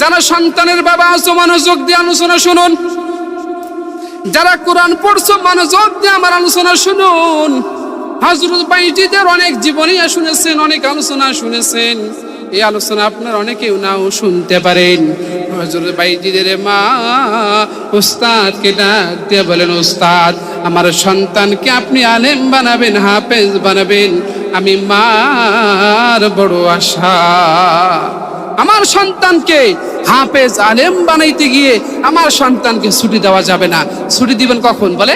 যারা সন্তানের বাবা আছো মনোযোগ দিয়ে আলোচনা শুনুন। যারা কোরআন পড়ছো মনোযোগ দিয়ে আমার আলোচনা শুনুন। হযরত বাইজিদের অনেক জীবনী শুনেছেন, অনেক আলোচনা শুনেছেন। এই আলোচনা আপনার অনেকেও নাও শুনতে পারেন। হযরত বাইজিদের মা উস্তাদকে ডাক দিয়ে বলেন, উস্তাদ আমার সন্তানকে আপনি আলেম বানাবেন, হাফেজ বানাবেন, আমি মার বড় আশা। আমার সন্তানকে হাফেজ আলেম বানাইতে গিয়ে আমার সন্তানকে ছুটি দেওয়া যাবে না। ছুটি দিবেন কখন বলে?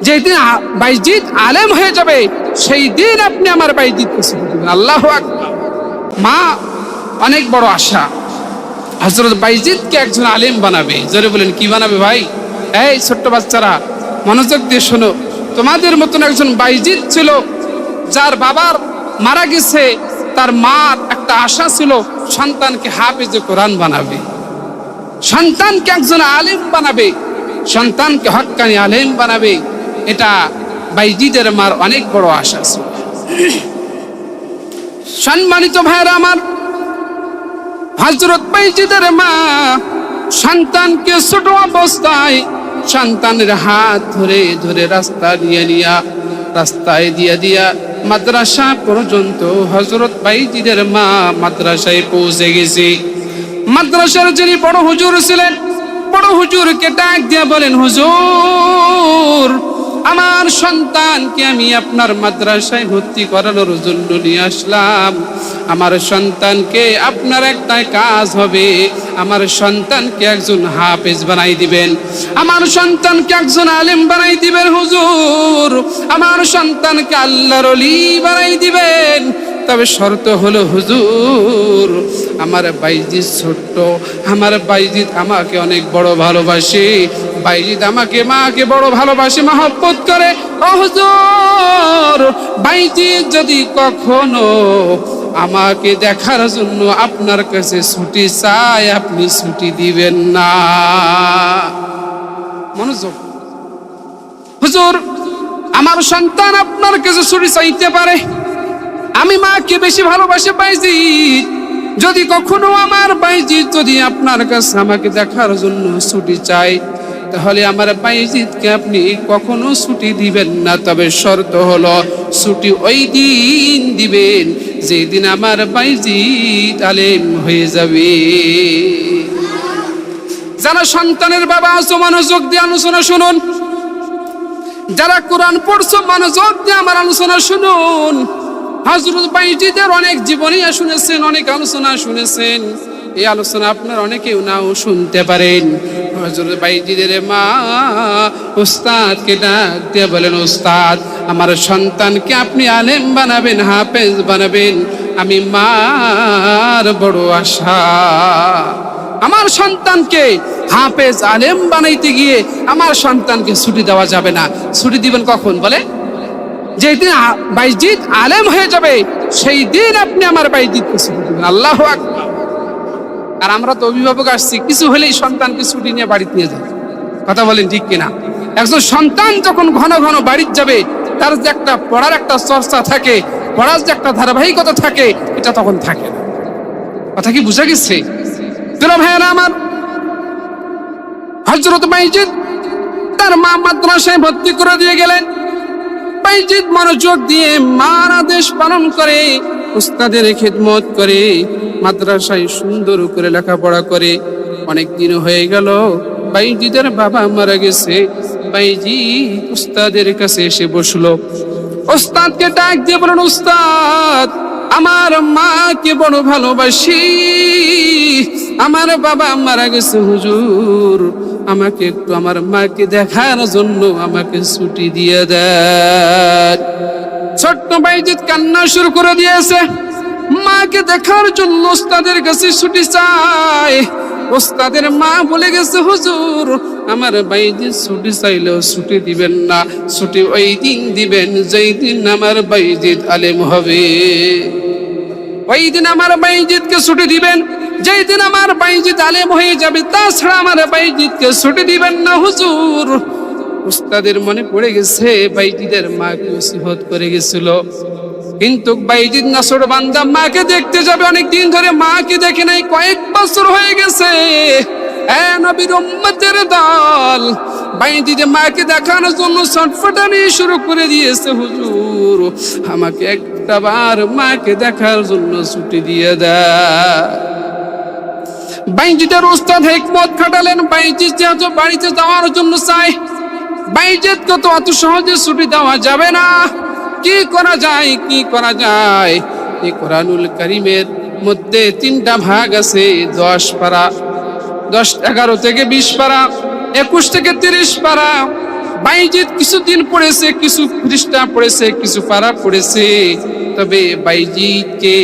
যেদিন বাইজিদ আলেম হয়ে যাবে সেই দিন আপনি আমার বাইজিদকে ছুটি দিবেন। আল্লাহু আকবার। মা অনেক বড় আশা, হযরত বাইজিদকে একজন আলেম বানাবে। জোরে বলেন কি বানাবে ভাই? এই ছোট্ট বাচ্চারা মনোযোগ দিয়ে শোনো। তোমাদের মতন একজন বাইজিদ ছিল, যার বাবার মারা গেছে, তার মার একটা আশা ছিল সন্তানকে হাফেজে কোরআন বানাবে, সন্তানকে একজন আলেম বানাবে, সন্তানকে হক্কানি আলেম বানাবে। এটা বাইজিদের মার অনেক বড় আশা ছিল। সম্মানিত ভাইরা আমার, হযরত বাইজিদের মা সন্তানকে ছোট অবস্থায় সন্তানের হাত ধরে ধরে রাস্তায় দিয়া মাদ্রাসা পর্যন্ত হযরত বাইজিদের মা মাদ্রাসায় পৌঁছে গেছে। মাদ্রাসার যিনি বড় হুজুর ছিলেন, বড় হুজুরকে ডাক দিয়ে বলেন, হুজুর আমার সন্তানকে আমি আপনার মাদ্রাসায় ভর্তি করানোর জন্য নিয়ে আসলাম। আমার সন্তানকে আপনার একটা কাজ হবে, আমার সন্তানকে একজন হাফেজ বানাই দিবেন, আমার সন্তানকে একজন আলেম বানাই দিবেন হুজুর, আমার সন্তানকে আল্লাহর ওলি বানাই দিবেন। তবে শর্ত হলো হুজুর আমার বাইজিদ ছোট্ট, আমার বাইজিদ আমাকে অনেক বড় ভালোবাসে, বাইজিদ আমাকে মাকে বড় ভালোবাসে, মহব্বত করে। ও হুজুর বাইজিদ যদি কখনো আমাকে দেখার জন্য আপনার কাছে ছুটি চায়, আপনি ছুটি দিবেন না। মনোযোগ। হুজুর আমার সন্তান আপনার কাছে ছুটি চাইতে পারে, আমি মাকে বেশি ভালোবাসি বাইজিদ, যদি কখনো আমার বাইজিদ যদি আপনার কাছে আমাকে দেখার জন্য ছুটি চাই, তাহলে আমার বাইজিদকে আপনি কখনো ছুটি দিবেন না। তবে শর্ত হলো ছুটি ওই দিন দিবেন যেদিন আমার বাইজিদ আলেম হয়ে যাবে। যারা সন্তানের বাবা আছো মনোযোগ দিয়ে আলোচনা শুনুন। যারা কোরআন পড়ছো মনোযোগ দিয়ে আমার আলোচনা শুনুন। হযরত বাইজিদের অনেক জীবনী শুনেছেন, অনেক আলোচনা শুনেছেন। এই আলোচনা আপনার অনেকেও নাও শুনতে পারেন। হযরত বাইজিদের মা উস্তাদকে ডাক দিয়ে বলেন, উস্তাদ আমার সন্তানকে আপনি আলেম বানাবেন, হাফেজ বানাবেন, আমি মার বড় আশা। আমার সন্তানকে হাফেজ আলেম বানাইতে গিয়ে আমার সন্তানকে ছুটি দেওয়া যাবে না। ছুটি দিবেন কখন বলে? যেদিন বাইজিদ আলেম হয়ে যাবে সেই দিন আপনি আমার বাইজিদকে ছুটি দিবেন। আল্লাহু আকবার। আর আমরা তো অভিভাবক আসছি, কিছু হলেই সন্তানকে ছুটি নিয়ে বাড়িতে নিয়ে যাবে। কথা বলেন ঠিক কিনা? একজন সন্তান যখন ঘন ঘন বাড়িতে যাবে, তার যে একটা পড়ার একটা চর্চা থাকে, পড়ার যে একটা ধারাবাহিকতা থাকে, এটা তখন থাকে না। কথা কি বুঝা গেছে? প্রিয় ভাইয়েরা আমার, হযরত বাইজিদ তার মা মাদ্রাসায় ভর্তি করে দিয়ে গেলেন। বাইজিদ মনোযোগ দিয়ে মার আদেশ পালন করে, উস্তাদের খিদমত করে, মাদ্রাসায় সুন্দর করে লেখাপড়া করে। অনেক দিন হয়ে গেল, বাইজিদের বাবা মারা গেছে। বাইজিদ উস্তাদের কাছে এসে বসলো। উস্তাদকে ডাক দিয়ে বলেন, উস্তাদ আমার মাকে বড় ভালোবাসি, আমার বাবা মারা গেছে হুজুর, আমাকে একটু আমার মাকে দেখার জন্য আমাকে ছুটি দিয়ে দেন। ছোট্ট বাইজিদ কান্না শুরু করে দিয়েছে। মাকে দেখার জন্য উস্তাদের কাছে ছুটি চায়। উস্তাদের মা বলে গেছে, হুজুর আমার বাইজিদ ছুটি চাইলেও ছুটি দিবেন না, ছুটি ওই দিন দিবেন যেই দিন আমার বাইজিদ আলেম হবে। ওই দিন আমার বাইজিদকে ছুটি দিবেন যেই দিন আমার বাইজিদ আলেম হয়ে যাবে, তাছাড়া আমার বাইজিদকে ছুটি দিবেন না হুজুর। উস্তাদের মনে পড়ে গেছে বাইজিদের মাকে নসিহত করে গেছিল, কিন্তু বাইজিদ নাছোড়বান্দা মাকে দেখতে যাবে, অনেক দিন ধরে মাকে দেখে নাই, কয়েক বছর হয়ে গেছে। নবীর উম্মতের দল বাইজিদ মাকে দেখানোর জন্য ছটফটানি শুরু করে দিয়েছে। হুজুর, আমাকে একটা বার মাকে দেখার জন্য ছুটি দিয়ে দেয়। বাইজিদের উস্তাদ হিকমত খাটালেন, বাইজিদ যেহেতু বাড়িতে যাওয়ার জন্য চায়, বাইজিদকে তো অত সহজে ছুটি দেওয়া যাবে না। কি করা যায়, কি করা যায়? এই কোরআনুল কারীমের মধ্যে 3টা ভাগ আছে, 10 পারা, 11 থেকে 20 পারা, 21 থেকে 30 পারা। বাইজিদ কিছুদিন পড়েছে, কিছু পৃষ্ঠা পড়েছে, কিছু পারা পড়েছে। তবে বাইজিদকে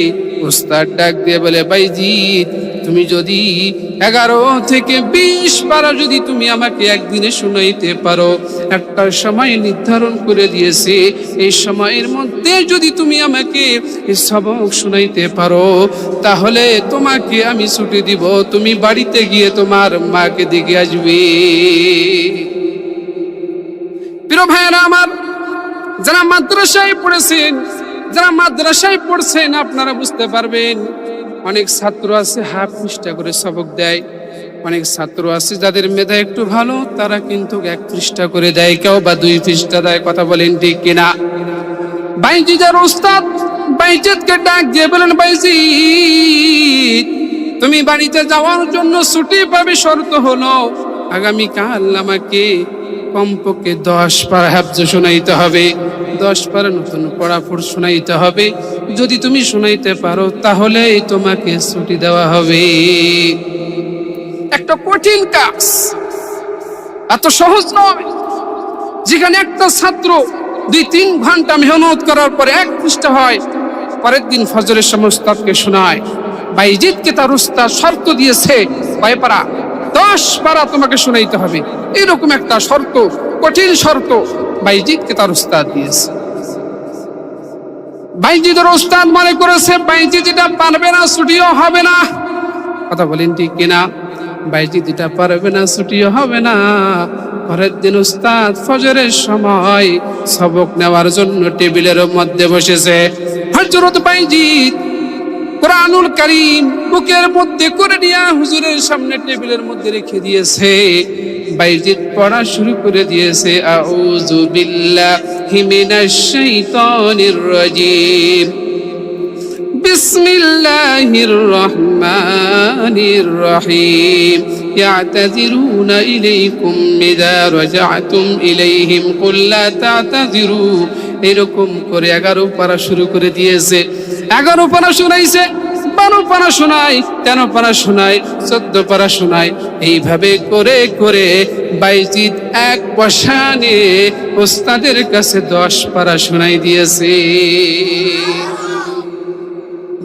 উস্তাদ ডাক দিয়ে বলে, বাইজিদ তুমি যদি 11 থেকে 20 পারা যদি তুমি আমাকে একদিনে শুনাইতে পারো, একটা সময় নির্ধারণ করে দিয়েছে, এই সময়ের মধ্যে যদি তুমি আমাকে এই সবক শুনাইতে পারো, তাহলে তোমাকে আমি ছুটি দিব, তুমি বাড়িতে গিয়ে তোমার মাকে দেখে আসবে। প্রিয় ভাইয়েরা আমার, যারা মাদ্রাসায় পড়েছেন, যারা মাদ্রাসায় পড়ছেন, আপনারা বুঝতে পারবেন। অনেক ছাত্র আছে হাফ পৃষ্ঠা করে সবক দেয়, অনেক ছাত্র আছে যাদের মেধা একটু ভালো, তারা কিন্তু 1 পৃষ্ঠা করে দেয়, কেউ বা 2 পৃষ্ঠা দেয়। কথা বলেন ঠিক কিনা? বাইজিদের উস্তাদ বাইজিদকে ডাক দিয়ে বলেন, বাইজিদ তুমি বাড়িতে যাওয়ার জন্য ছুটি পাবে, শর্ত হলো আগামীকাল আমাকে কমপক্ষে 10 পারা হাফজ শোনাইতে হবে, 10 পারা নতুন পড়াফড় শোনাইতে হবে। যদি তুমি শোনাইতে পারো তাহলেই তোমাকে ছুটি দেওয়া হবে। একটা কঠিন কাজ, এত সহজ নয়। যেখানে একটা ছাত্র 2-3 ঘন্টা মেহনত করার পরে 1 পৃষ্ঠা হয়, পরের দিন ফজরের সময় উস্তাদকে শোনায়। বাইজিদকে তার উস্তাদ শর্ত দিয়েছে, 10 পারা তোমাকে শোনাইতে হবে। এরকম একটা শর্ত, কঠিন শর্ত বাইজিদকে তার উস্তাদ দিয়েছে। বাইজিদের উস্তাদ মনে করেছে বাইজিদ এটা পারবে না, ছুটিও হবে না। কথা বলেন ঠিক কিনা? বাইজিদ এটা পারবে না, ছুটিও হবে না। পরের দিন উস্তাদ ফজরের সময় সবক নেওয়ার জন্য টেবিলের মধ্যে বসেছে। হযরত বাইজিদ কোরআনুল কারীম বুকের মধ্যে করে নিয়ে হুজুরের সামনে টেবিলের মধ্যে রেখে দিয়েছে। বাইজিদ পড়া শুরু করে দিয়েছে, আউযু বিল্লাহি মিনাশ শাইতানির রাজীম, বিসমিল্লাহির রহমানির রহিম, ইয়াতাযিরুনা ইলাইকুম ইযা রাজা'তুম ইলাইহিম কুল লা তা'তাযিরু। এরকম করে 11 পারা শুরু করে দিয়েছে। 11 পারা শোনাইছে, 12 পারা শোনায়, 13 পারা শোনায়, 14 পারা শোনায়। এইভাবে করে করে বাইজিদ এক বসানে ওস্তাদের কাছে 10 পারা শোনাই দিয়েছে।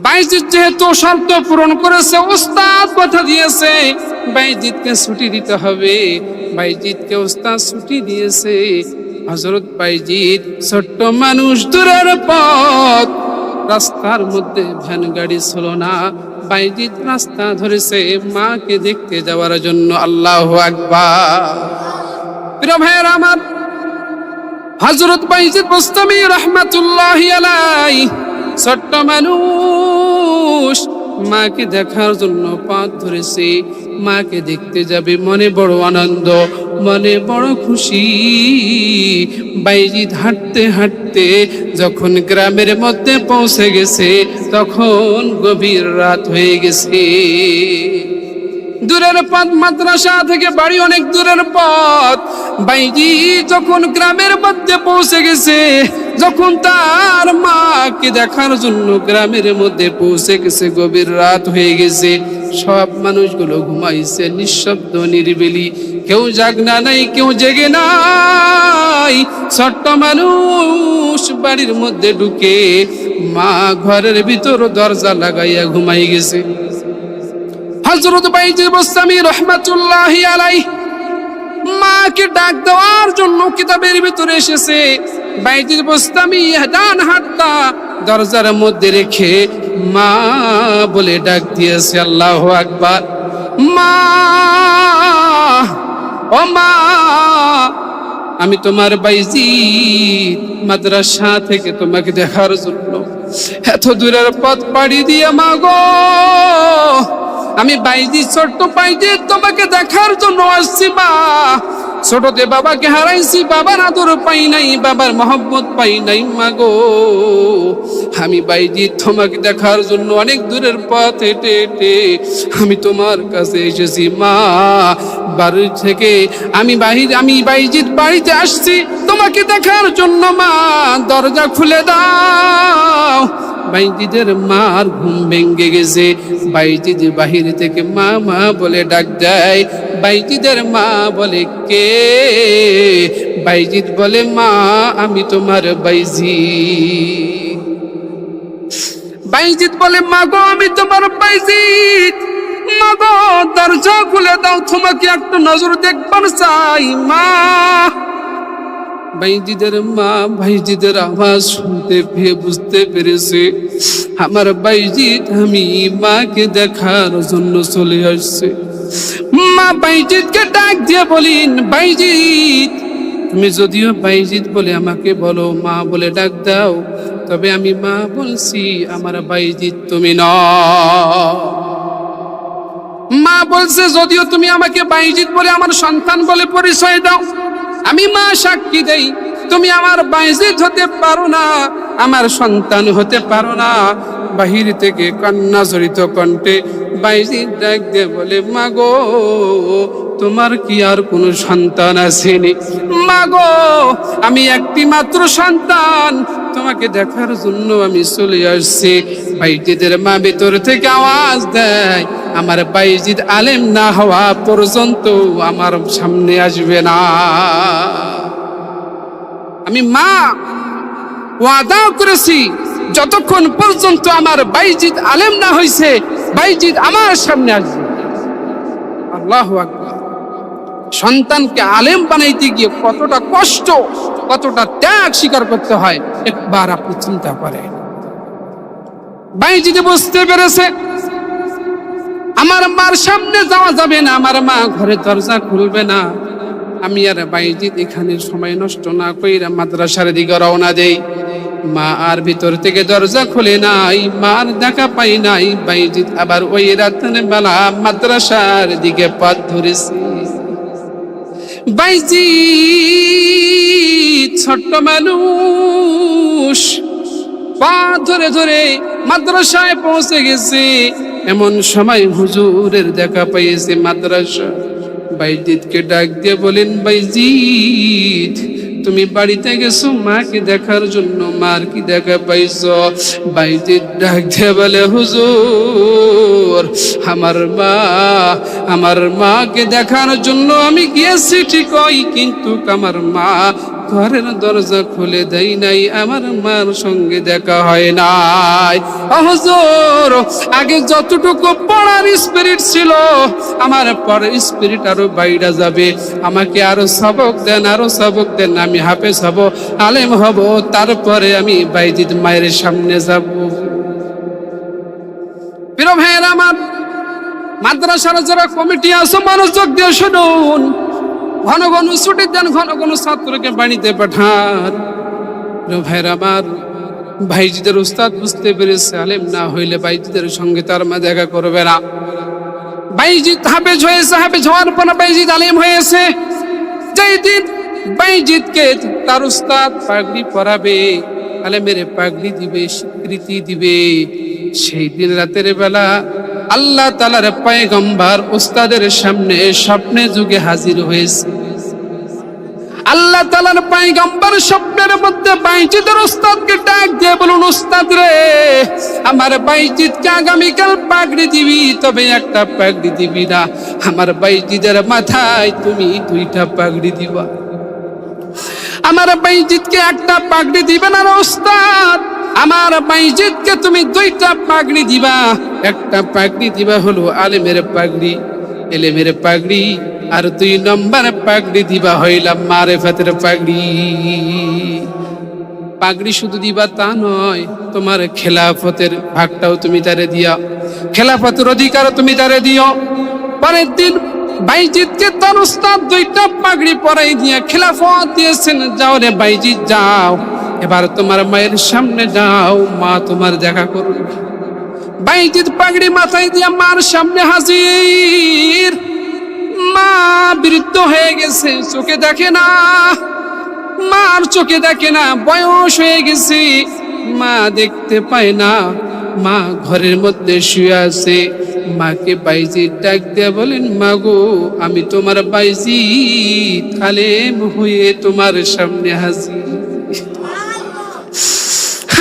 বাইজিদ যেহেতু শর্ত পূরণ করেছে, ওস্তাদ কথা দিয়েছে বাইজিদকে ছুটি দিতে হবে, বাইজিদকে ওস্তাদ ছুটি দিয়েছে। হযরত বাইজিদ ছোট্ট মানুষ, দূরের পথ, রাস্তার মধ্যে ভ্যান গাড়ি ছিল না। বাইজিদ রাস্তা ধরেছে মাকে দেখতে যাওয়ার জন্য। আল্লাহু আকবার। প্রিয় ভাইয়েরা আমার, হযরত বাইজিদ বুস্তামি রাহমাতুল্লাহি আলাইহি ছোট্ট মানুষ, মাকে দেখার জন্য পথ ধরেছে, মাকে দেখতে যাবে। মনে বড় আনন্দ, মনে বড় খুশি। বাইজিদ হাঁটতে হাঁটতে যখন গ্রামের মধ্যে পৌঁছে গেছে, তখন গভীর রাত হয়ে গেছে। দূরের পথ, মাদ্রাসা থেকে বাড়ি অনেক দূরের পথ। বাইজিদ যখন গ্রামের মধ্যে পৌঁছে গেছে, যখন তার মাকে দেখার জন্য গ্রামের মধ্যে পৌঁছে গেছে, গভীর রাত হয়ে গেছে। সব মানুষগুলো ঘুমাইছে, নিঃশব্দ নিরিবিলি, কেউ জাগনা নাই, কেউ জেগে নাই। ছোট্ট মানুষ বাড়ির মধ্যে ঢুকে মা ঘরের ভিতর দরজা লাগাইয়া ঘুমাই গেছে। হযরত বাইজিদ বুস্তামি রাহমাতুল্লাহি আলাইহি মাকে ডাক দেওয়ার জন্য কিতাবের ভিতরে এসেছে। বাইজিদ বুস্তামি ডান হাতটা দরজার মধ্যে রেখে মা বলে ডাক দিয়েছে। আল্লাহু আকবার। মা, ও মা, আমি তোমার বাইজিদ মাদ্রাসা থেকে তোমাকে দেখার জন্য এত দূরের পথ পাড়ি দিয়ে মা গো আমি বাইজিদ ছোট্ট বাইজিদ তোমাকে দেখার জন্য আসছি মা। ছোটতে বাবাকে হারাইছি, বাবার আদর পাই নাই, বাবার মহব্বত পাই নাই মা গো। আমি বাইজিদ তোমাকে দেখার জন্য অনেক দূরের পথ হেঁটে হেঁটে আমি তোমার কাছে এসেছি মা। বাড়ি থেকে আমি বাইজিদ বাড়িতে আসছি তোমাকে দেখার জন্য মা। দরজা খুলে দাও। বাইজিদের মার ঘুম ভেঙে গেছে। বাইজিদ বাহির থেকে মা মা বলে ডাক দেয়। বাইজিদের মা বলে কে? বাইজিদ বলে মা আমি তোমার বাইজিদ। বাইজিদ বলে মা গো আমি তোমার বাইজিদ। মা গো দরজা খুলে দাও, তোমাকে একটা নজর দেখবার চাই মা। বাইজিদের মা বাইজিদের আওয়াজ শুনতে পেয়ে বুঝতে পেরেছে আমার বাইজিদ আমি মাকে দেখার জন্য চলে আসছে। মা বাইজিদকে ডাক দিয়ে বলেন বাইজিদ তুমি যদিও বাইজিদ বলে আমাকে বলো, মা বলে ডাক দাও, তবে আমি মা বলছি, আমার বাইজিদ তুমি ন। মা বলছে যদিও তুমি আমাকে বাইজিদ বলে আমার সন্তান বলে পরিচয় দাও, আমি মা সাক্ষী দেই তুমি আমার বাইজিদ হতে পারো না, আমার সন্তান হতে পারো না। বাহির থেকে কান্না জড়িত কণ্ঠে বাইজিদ ডাক দিয়ে বলে মা গো তোমার কি আর কোনো সন্তান আসেনি? মা গো আমি একটি মাত্র সন্তান, তোমাকে দেখার জন্য আমি চলে আসছি। বাইজিদের মা ভিতর থেকে আওয়াজ দেয় আমার বাইজিদ আলেম না হওয়া পর্যন্ত আমার সামনে আসবে না। আমি মা ওয়াদা করেছি যতক্ষণ পর্যন্ত আমার বাইজিদ আলেম না হইছে বাইজিদ আমার সামনে আসবে। আল্লাহু আকবার। সন্তানকে আলেম বানাইতে গিয়ে কতটা কষ্ট, কতটা ত্যাগ স্বীকার করতে হয় একবার আপনি চিন্তা করেন। বাইজিদ বুঝতে পেরেছে আমার মার সামনে যাওয়া যাবে না, আমার মা ঘরে দরজা খুলবে না। আমি আর বাইজিদ এখানে সময় নষ্ট না কইরা মাদ্রাসার দিকে রওনা দেই। মা আর ভিতর থেকে দরজা খুলে নাই, মার দেখা পাই নাই। বাইজিদ আবার ওই রাতের বেলা মাদ্রাসার দিকে পথ ধরেছে। বাইজিদ ছোট্ট মানুষ পা ধরে ধরে মাদ্রাসায় পৌঁছে গেছে। এমন সময় হুজুরের দেখা পাইছে মাদ্রাসা। বাইজিদকে ডাক দিয়ে বলেন বাইজিদ তুমি বাড়িতে গেছো মাকে দেখার জন্য, মার কি দেখা পাইছো? বাইজিদ ডাক দিয়ে বলে হুজুর আমার মাকে দেখার জন্য আমি গিয়েছি ঠিকই, কিন্তু আমার মা ঘরের দরজা খুলে দেয় নাই, আমার মার সঙ্গে দেখা হয় নাই। হুজুর আগে যতটুকু পড়ার স্পিরিট ছিল আমার পড়ার স্পিরিট আরো বাইরে যাবে, আমাকে আরো সবক দেন, আরো সবক দেন, আমি হাফেজ হব, আলেম হব, তারপরে আমি বাইজিদ মায়ের সামনে যাব। প্রিয় ভাইয়েরা আমার, মাদ্রাসার যারা কমিটি আছে মনোযোগ দিয়ে শুনুন। ঘন ঘন ছুটি দেন, ঘন ঘন ছাত্রকে বাড়িতে পাঠান। প্রিয় ভাইয়েরা আমার, ভাইজিদের উস্তাদ বুঝতে পেরেছে আলেম না হইলে বাইজিদের সঙ্গে তার মা দেখা করবে না। বাইজিদ হাফেজ হয়েছে, হাফেজ হওয়ার পর বাইজিদ আলেম হয়েছে। যেই দিন বাইজিদকে তার উস্তাদ পাগড়ি পরাবে, আলেমের পাগড়ি দিবে, স্বীকৃতি দিবে, সেই দিন রাতের বেলা আল্লাহ তাআলার পয়গম্বর উস্তাদের সামনে স্বপ্নে যুগে হাজির হয়েছে। আল্লাহ তাআলার পয়গম্বর স্বপ্নের মধ্যে বাইজিদের উস্তাদকে ডাক দিয়ে বলুন উস্তাদ রে আমার বাইজিদকে আগামীকাল পাগড়ি দিবি, তবে একটা পাগড়ি দিবি না, আমার বাইজিদের মাথায় তুমি দুইটা পাগড়ি দিবা। আমার বাইজিদকে একটা পাগড়ি দিবে না উস্তাদ, আমার বাইজিদকে তুমি দুইটা পাগড়ি দিবা। একটা পাগড়ি দিবা হলো আলেমের পাগড়ি, এলেমের পাগড়ি, আর 2 নম্বর পাগড়ি দিবা হইলাম মারেফাতের পাগড়ি। পাগড়ি শুধু দিবা তা নয়, তোমার খেলাফতের ভাগটাও তুমি তারে দিও, খেলাফতের অধিকারও তুমি তারে দিও। পরের দিন বাইজিদকে তার উস্তাদ দুইটা পাগড়ি পরাই দিয়ে খেলাফত দিয়েছেন, যাও রে বাইজিদ যাও, এবার তোমার মায়ের সামনে যাও, মা তোমার দেখা করবে। বাইজিদ পাগড়ি মাথায় দিয়ে মার সামনে হাজির। মা বৃদ্ধ হয়ে গেছে, চোখে দেখে না, মার চোখে দেখে না, বয়স হয়ে গেছে, মা দেখতে পায় না। মা ঘরের মধ্যে শুয়ে আছে। মাকে বাইজিদ ডাক দিয়ে বলেন, মা গো, আমি তোমার বাইজিদ আলেম হয়ে তোমার সামনে হাজির।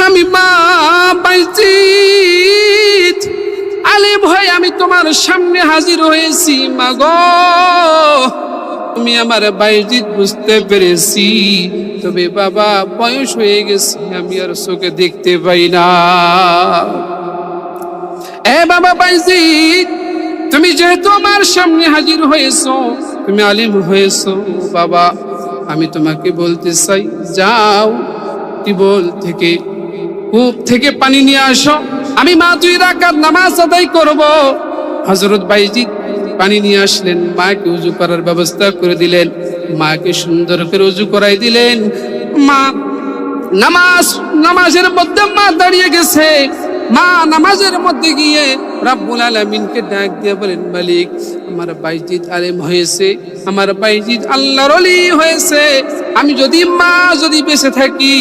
আমি মা বাইজিদ আলেম হয়ে আমি তোমার সামনে হাজির হয়েছি। মা গো, তুমি আমার বাইজিদ বুঝতে পেরেছি, তবে বাবা বয়স হয়ে গেছে, আমি আর চোখে দেখতে পাই না। এ বাবা বাইজিদ, তুমি যেহেতু আমার সামনে হাজির হয়েছো, তুমি আলিম হয়েছো, বাবা আমি তোমাকে বলতে চাই, যাও টিবল থেকে, কূপ থেকে পানি নিয়ে আসো, আমি মা 2 রাকাত নামাজ আদায় করব। হযরত বাইজিদ পানি নিয়ে আসলেন, মাকে উজু করার ব্যবস্থা করে দিলেন, মাকে সুন্দর করে উজু করাই দিলেন। মা নামাজের মধ্যে মা দাঁড়িয়ে গেছে। মা নামাজের মধ্যে গিয়ে রব্বুল আলামিনকে ডাক দিয়ে বলেন, মালিক, আমার বাইজিদ আলেম হয়েছে, আমার বাইজিদ আল্লাহর ওলি হয়েছে। আমি যদি বেঁচে থাকি,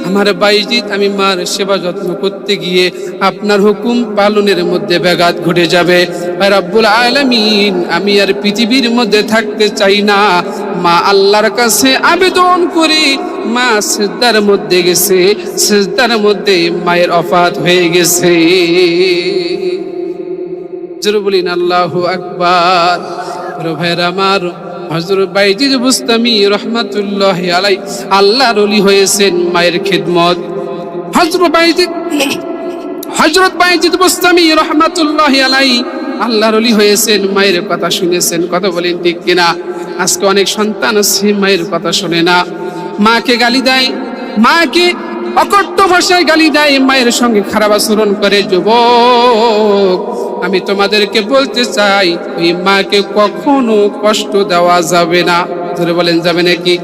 আমার বাইজিদ, আমি মার সেবা যত্ন করতে গিয়ে আপনার হুকুম পালনের মধ্যে ব্যাঘাত ঘটে যাবে। রব্বুল আলামিন, আমি আর পৃথিবীর মধ্যে থাকতে চাই না। মা আল্লাহর কাছে আবেদন করি, মা সিজদার মধ্যে গেছে, সিজদার মধ্যে মায়ের ওফাত হয়ে গেছে। জোরে বলেন আল্লাহু আকবার। ভাইরা আমার, হযরত বাইজিদ বুস্তামি রহমাতুল্লাহি আলাইহি আল্লাহর ওলি হয়েছেন মায়ের খিদমত। হযরত বাইজিদ বুস্তামি রহমাতুল্লাহি আলাইহি আল্লাহর ওলি হয়েছেন, মায়ের কথা শুনেছেন। কথা বলেন ঠিক কিনা? আজকে অনেক সন্তান আছে মায়ের কথা শোনে না, মাকে গালি দেয়, মাকে অকট্য ভাষায় গালি দেয়, মায়ের সঙ্গে খারাপ আচরণ করে। যুবক, আমি তোমাদেরকে বলতে চাই, ওই মাকে কখনো কষ্ট দেওয়া যাবে না। ধরে বলেন, যাবে নাকি?